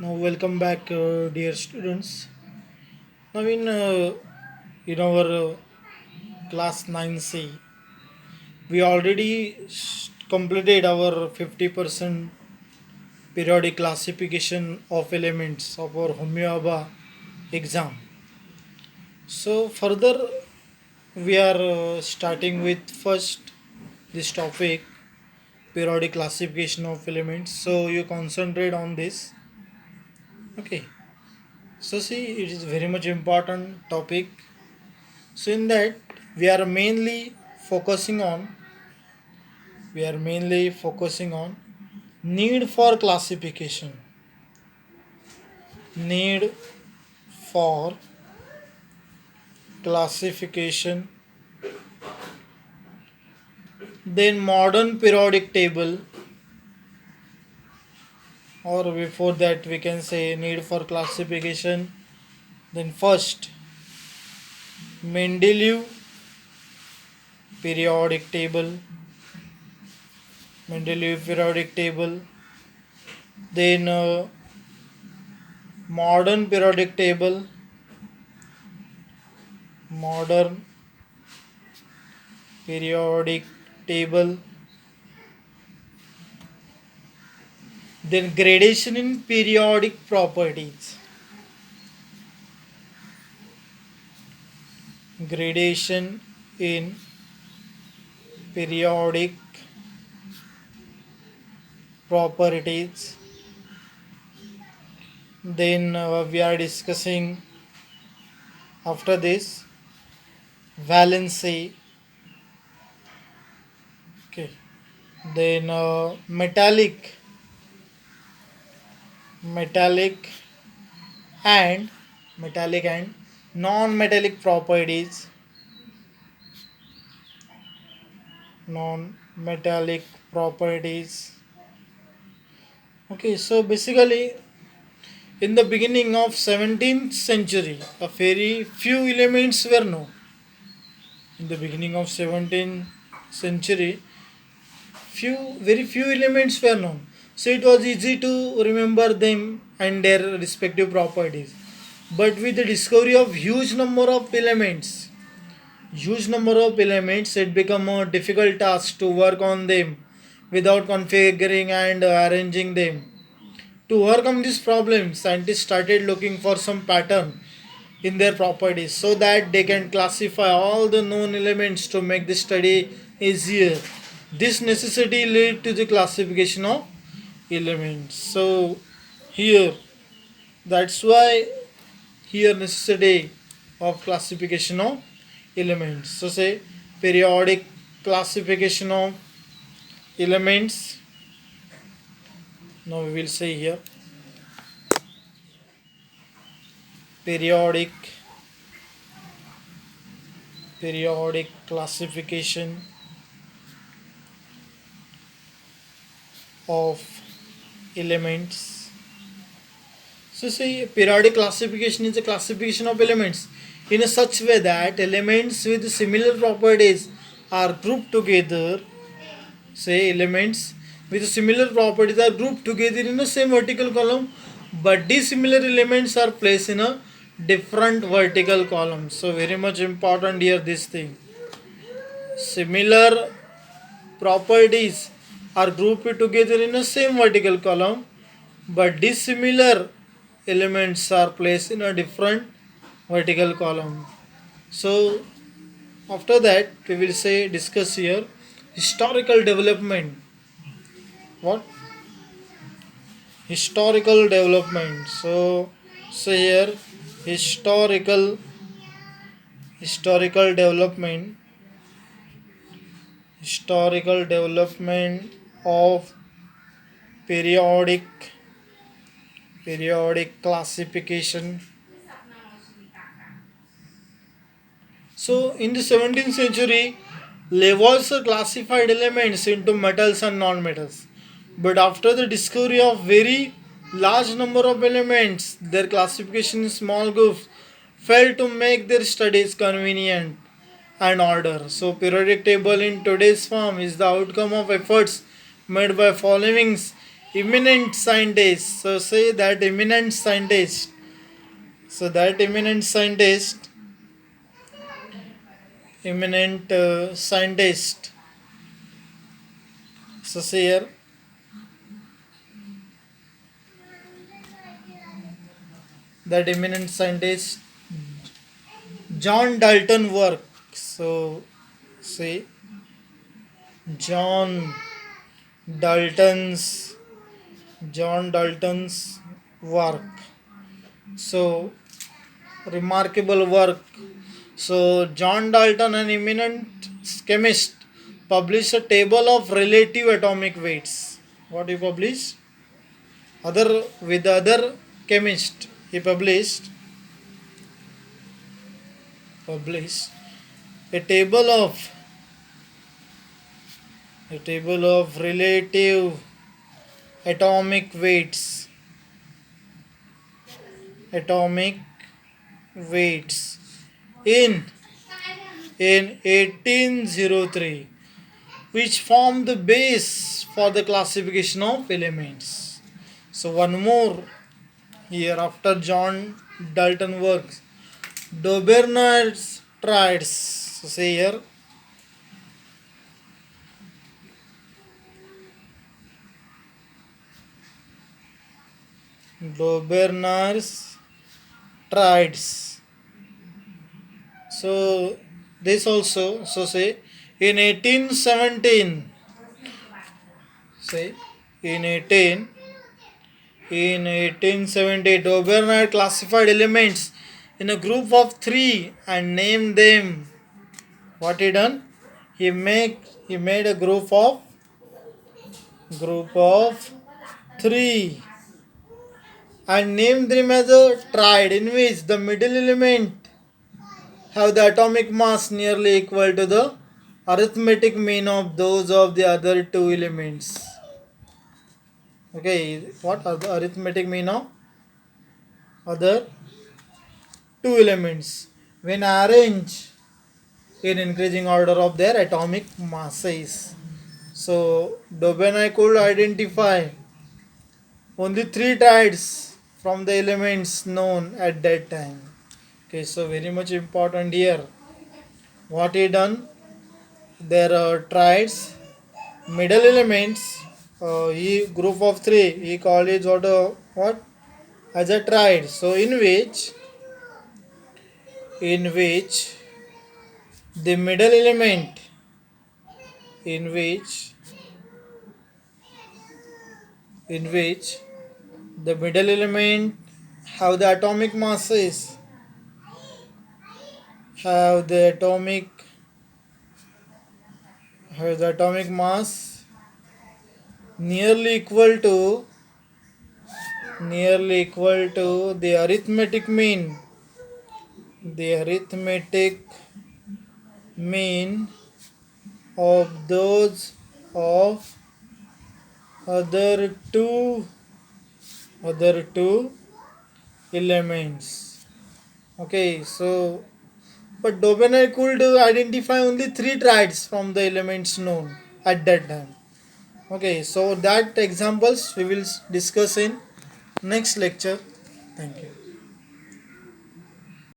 Now, welcome back, dear students. Now, in our class 9C, we already completed our 50% periodic classification of elements of our Homeoba exam. So, further, we are starting with first this topic periodic classification of elements. So, you concentrate on this. Okay. So, see, it is very much important topic. So in that we are mainly focusing on we are mainly focusing on need for classification. Need for classification. Then modern periodic table, or before that we can say need for classification. Then first Mendeleev periodic table. Mendeleev periodic table. Then modern periodic table. Modern periodic table. Then gradation in periodic properties. Gradation in periodic properties. Then we are discussing after this valency. Okay. Then metallic and metallic and non-metallic properties. Non-metallic properties. Okay. So basically, in the beginning of 17th century, a very few elements were known. In the beginning of 17th century, very few elements were known. So it was easy to remember them and their respective properties. But with the discovery of huge number of elements, it became a difficult task to work on them without configuring and arranging them. To overcome this problem, scientists started looking for some pattern in their properties so that they can classify all the known elements to make the study easier. This necessity led to the classification of elements. So here, that's why here necessity of classification of elements. So say periodic classification of elements. Now we will say here periodic classification of elements. So say periodic classification is a classification of elements in a such way that elements with similar properties are grouped together. Say elements with similar properties are grouped together in the same vertical column, but dissimilar elements are placed in a different vertical column. So very much important here this thing. Similar properties are grouped together in the same vertical column, but dissimilar elements are placed in a different vertical column. So after that we will say discuss here historical development. What? Historical development. So say here historical historical development historical development of periodic classification. So in the 17th century, Lavoisier classified elements into metals and non-metals. But after the discovery of very large number of elements, their classification in small groups failed to make their studies convenient and order. So periodic table in today's form is the outcome of efforts made by following eminent scientist. So say that eminent scientist. So that eminent scientist. So say here that eminent scientist John Dalton work. So say John Dalton's John Dalton's work. So remarkable work. So John Dalton, an eminent chemist, published a table of relative atomic weights. What he published? Other chemist, he published a table of relative atomic weights. Atomic weights in 1803, which formed the base for the classification of elements. So one more here after John Dalton works, Dobernard's triads. So say here Dobernard's triads. So this also, so say in 1817, say in 1870, Dobernard classified elements in a group of three and named them. What he done? He made a group of three and named them as a triad, in which the middle element have the atomic mass nearly equal to the arithmetic mean of those of the other two elements. Okay, what are the arithmetic mean of other two elements when arranged in increasing order of their atomic masses? So Dobernard could identify only three triads from the elements known at that time. Okay, so very much important here. What he done? There are triads, middle elements. He group of three. He called it what as a triad. So in which the middle element in which the middle element have the atomic masses have the atomic mass nearly equal to the arithmetic mean of those of other two elements. Okay, so but Dobernard could identify only three triads from the elements known at that time. Okay, so that examples we will discuss in next lecture. Thank you.